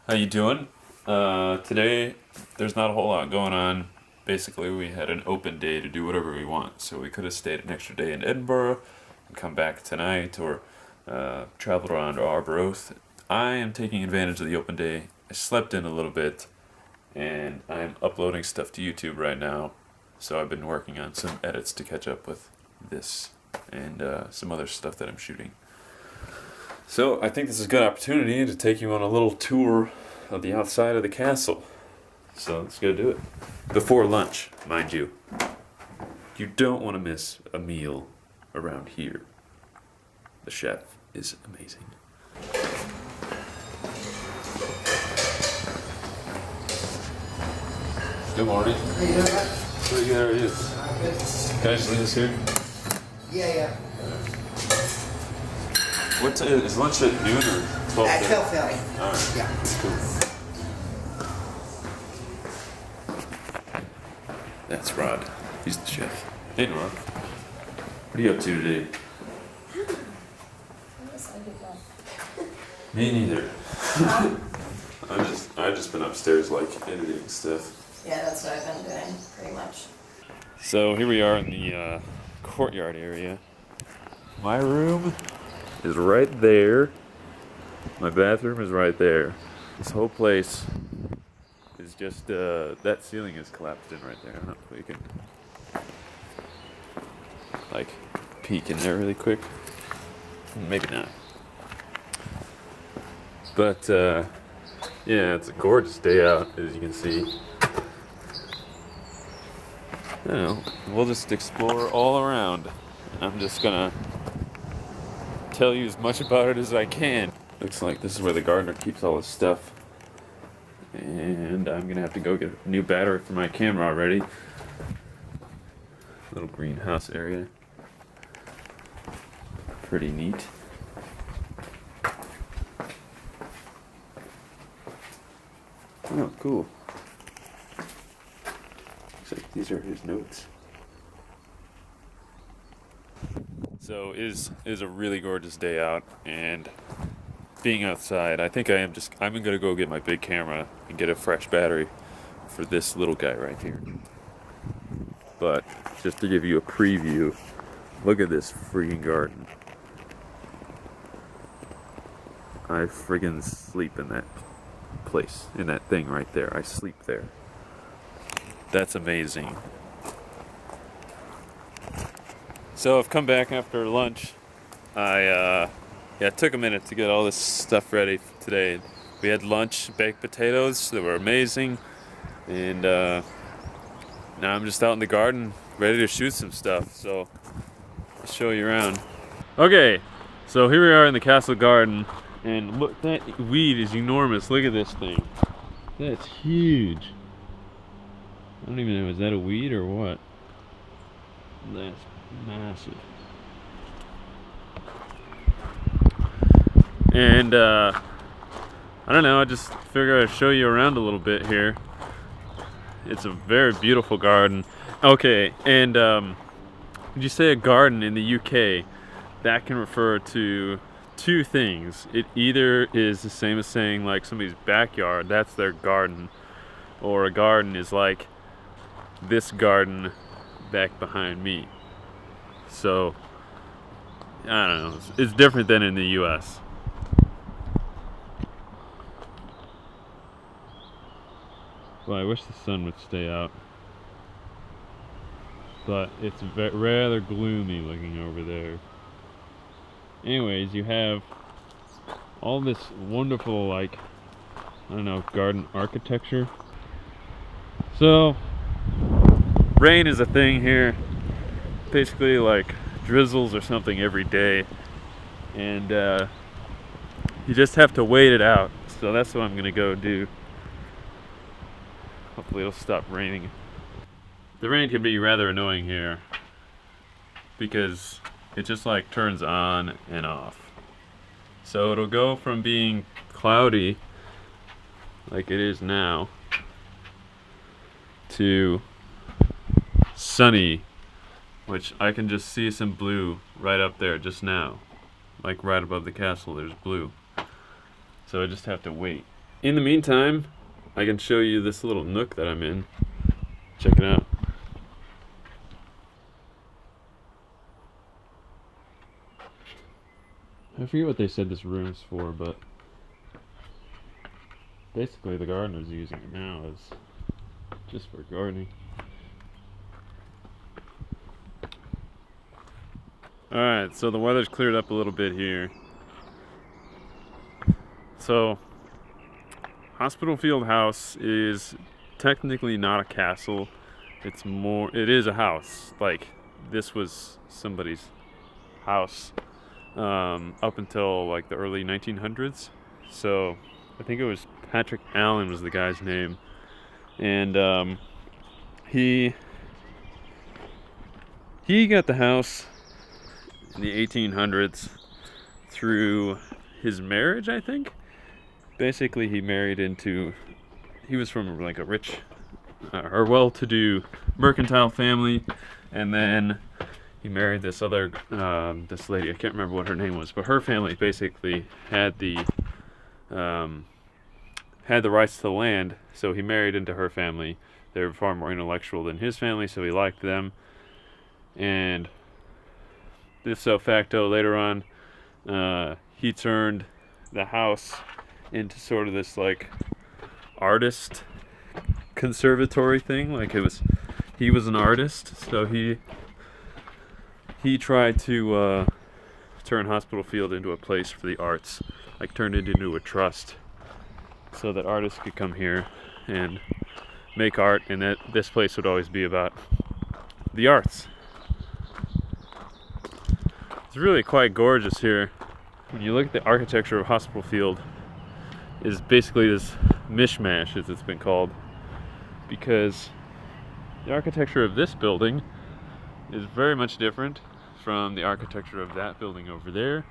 How you doing? Today, there's not a whole lot going on. Basically, we had an open day to do whatever we want. So we could have stayed an extra day in Edinburgh and come back tonight or traveled around Arbroath. I am taking advantage of the open day. I slept in a little bit and I'm uploading stuff to YouTube right now. So I've been working on some edits to catch up with this and some other stuff that I'm shooting. So I think this is a good opportunity to take you on a little tour of the outside of the castle. So let's go do it. Before lunch, mind you. You don't want to miss a meal around here. The chef is amazing. Good morning. How you doing, bud? Pretty good, how are you? Good. Can I just leave this here? Yeah. What is lunch at noon or 12? At 12:30. Alright. Yeah. Cool. That's Rod. He's the chef. Hey, Rod. What are you up to today? Me neither. I've just been upstairs like editing stuff. Yeah, that's what I've been doing, pretty much. So here we are in the courtyard area. My room is right there. My bathroom is right there. This whole place is just, that ceiling is collapsed in right there. I don't know if we can, like, peek in there really quick. Maybe not. But, yeah, it's a gorgeous day out, as you can see. I don't know, we'll just explore all around. I'm just gonna tell you as much about it as I can. Looks like this is where the gardener keeps all his stuff. And I'm gonna have to go get a new battery for my camera already. Little greenhouse area. Pretty neat. Oh, cool. Looks like these are his notes. So it is a really gorgeous day out, and being outside, I think I'm gonna go get my big camera and get a fresh battery for this little guy right here. But just to give you a preview, look at this freaking garden. I friggin' sleep in that place, in that thing right there. I sleep there. That's amazing. So I've come back after lunch. It took a minute to get all this stuff ready for today. We had lunch, baked potatoes, that were amazing. And now I'm just out in the garden, ready to shoot some stuff. So I'll show you around. Okay, so here we are in the castle garden. And look, that weed is enormous. Look at this thing. That's huge. I don't even know, is that a weed or what? That's massive. And I don't know, I just figured I'd show you around a little bit here. It's a very beautiful garden. Okay, and when you say a garden in the UK, that can refer to two things. It either is the same as saying like somebody's backyard, that's their garden, or a garden is like this garden back behind me. So I don't know, it's different than in the US. Well, I wish the sun would stay out, but it's rather gloomy looking over there. Anyways, you have all this wonderful, like, I don't know, garden architecture. So rain is a thing here. Basically like drizzles or something every day, and you just have to wait it out. So that's what I'm gonna go do. Hopefully it'll stop raining. The rain can be rather annoying here because it just like turns on and off. So it'll go from being cloudy like it is now to sunny, which I can just see some blue right up there just now. Like right above the castle there's blue. So I just have to wait. In the meantime, I can show you this little nook that I'm in. Check it out. I forget what they said this room's for, but basically the gardener's using it now as just for gardening. Alright, so the weather's cleared up a little bit here. So, Hospitalfield House is technically not a castle. It is a house. Like, this was somebody's house up until like the early 1900s. So, I think it was Patrick Allen was the guy's name. And he got the house in the 1800s through his marriage, I think. Basically, he was from like a rich or well-to-do mercantile family, and then he married this other this lady. I can't remember what her name was, but her family basically had the rights to the land, so he married into her family. They were far more intellectual than his family, so he liked them. And ipso facto, later on, he turned the house into sort of this like artist conservatory thing. Like he was an artist, so he tried to turn Hospitalfield into a place for the arts, like turned it into a trust, so that artists could come here and make art, and that this place would always be about the arts. It's really quite gorgeous here. When you look at the architecture of Hospitalfield, is basically this mishmash, as it's been called, because the architecture of this building is very much different from the architecture of that building over there.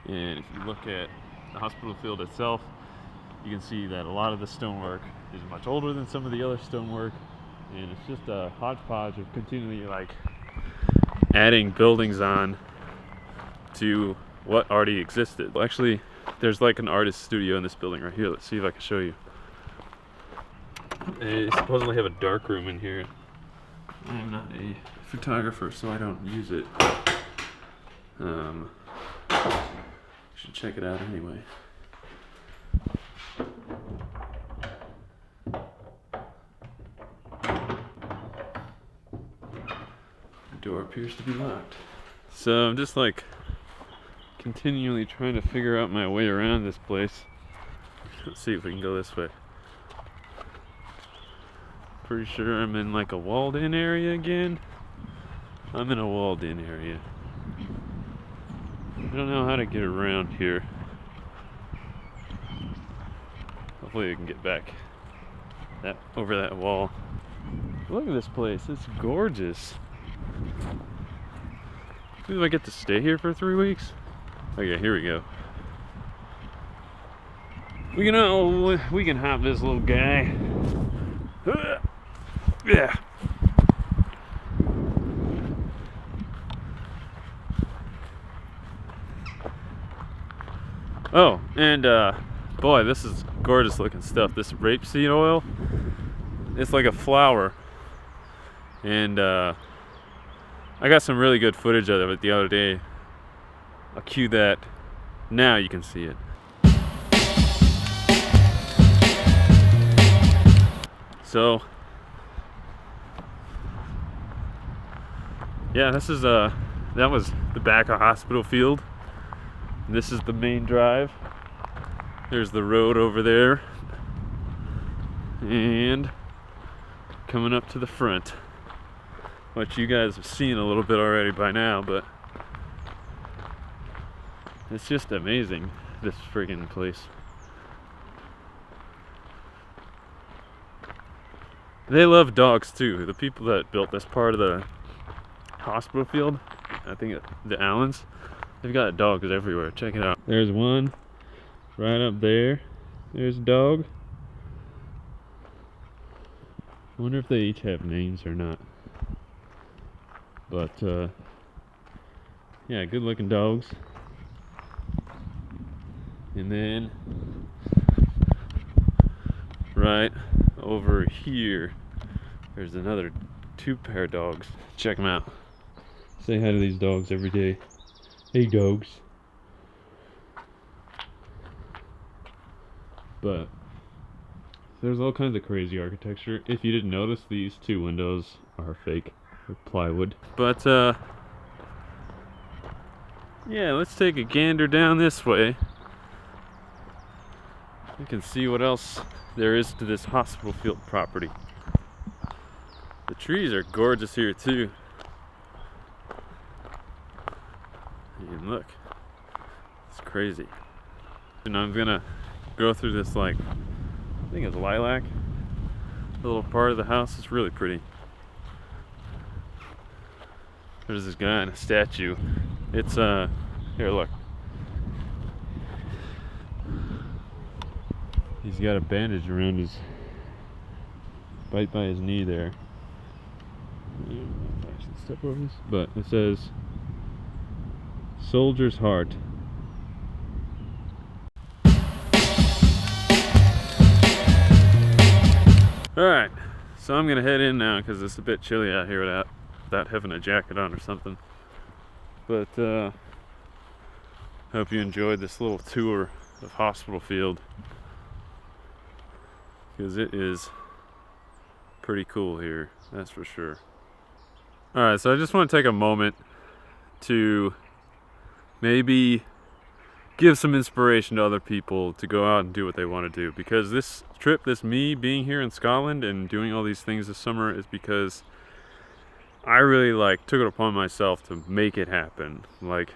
And if you look at the Hospitalfield itself, you can see that a lot of the stonework is much older than some of the other stonework, and it's just a hodgepodge of continually like adding buildings on to what already existed. Well, actually, there's like an artist studio in this building right here. Let's see if I can show you. They supposedly have a dark room in here. I'm not a photographer, so I don't use it. Should check it out anyway. The door appears to be locked. So I'm just like continually trying to figure out my way around this place. Let's see if we can go this way. Pretty sure I'm in like a walled-in area again. I'm in a walled-in area. I don't know how to get around here. Hopefully I can get back over that wall. Look at this place. It's gorgeous. Do I get to stay here for 3 weeks? Okay, here we go. We can hop this little guy. Yeah. Oh, and boy, this is gorgeous looking stuff. This rapeseed oil, it's like a flower. And I got some really good footage of it the other day. I'll cue that. Now you can see it. So, yeah, this is that was the back of Hospitalfield. This is the main drive. There's the road over there. And coming up to the front, which you guys have seen a little bit already by now, but it's just amazing, this friggin' place. They love dogs too. The people that built this part of the Hospitalfield, I think the Allens, they've got dogs everywhere. Check it out. There's one right up there. There's a dog. I wonder if they each have names or not. But yeah, good looking dogs. And then right over here, there's another 2 pair of dogs. Check them out. Say hi to these dogs every day. Hey, dogs. But there's all kinds of crazy architecture. If you didn't notice, these 2 windows are fake. They're plywood. But yeah, let's take a gander down this way. You can see what else there is to this Hospitalfield property. The trees are gorgeous here too. And look, it's crazy. And I'm gonna go through this, like, I think it's lilac, the little part of the house. It's really pretty. There's this guy in a statue. It's here, look. He's got a bandage around his, right by his knee there. I don't know if I should step over this, but it says "Soldier's Heart." Alright, so I'm gonna head in now because it's a bit chilly out here without having a jacket on or something. But hope you enjoyed this little tour of Hospitalfield, because it is pretty cool here, that's for sure. Alright, so I just want to take a moment to maybe give some inspiration to other people to go out and do what they want to do, because this trip, me being here in Scotland and doing all these things this summer, is because I really took it upon myself to make it happen. Like,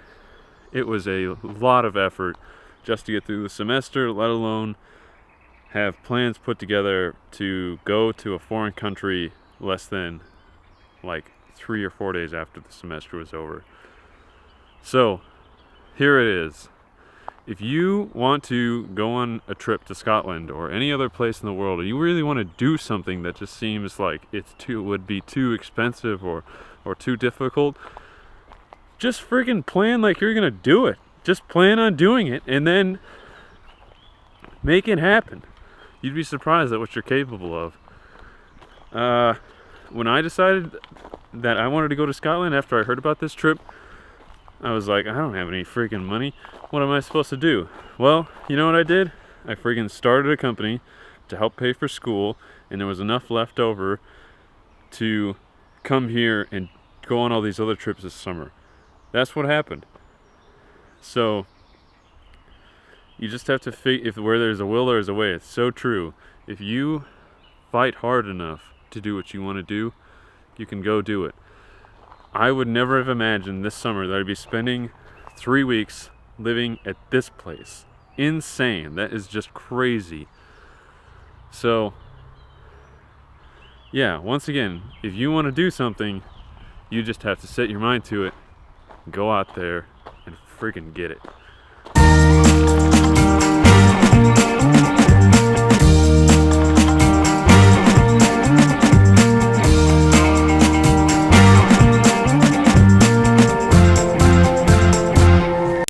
it was a lot of effort just to get through the semester, let alone have plans put together to go to a foreign country less than 3 or 4 days after the semester was over. So here it is. If you want to go on a trip to Scotland or any other place in the world, and you really want to do something that just seems like would be too expensive or too difficult, just freaking plan like you're gonna do it. Just plan on doing it and then make it happen. You'd be surprised at what you're capable of. When I decided that I wanted to go to Scotland after I heard about this trip, I was like, I don't have any freaking money. What am I supposed to do? Well, you know what I did? I freaking started a company to help pay for school, and there was enough left over to come here and go on all these other trips this summer. That's what happened. So you just have to figure, where there's a will, there's a way. It's so true. If you fight hard enough to do what you want to do, you can go do it. I would never have imagined this summer that I'd be spending 3 weeks living at this place. Insane. That is just crazy. So yeah, once again, if you want to do something, you just have to set your mind to it, go out there and freaking get it.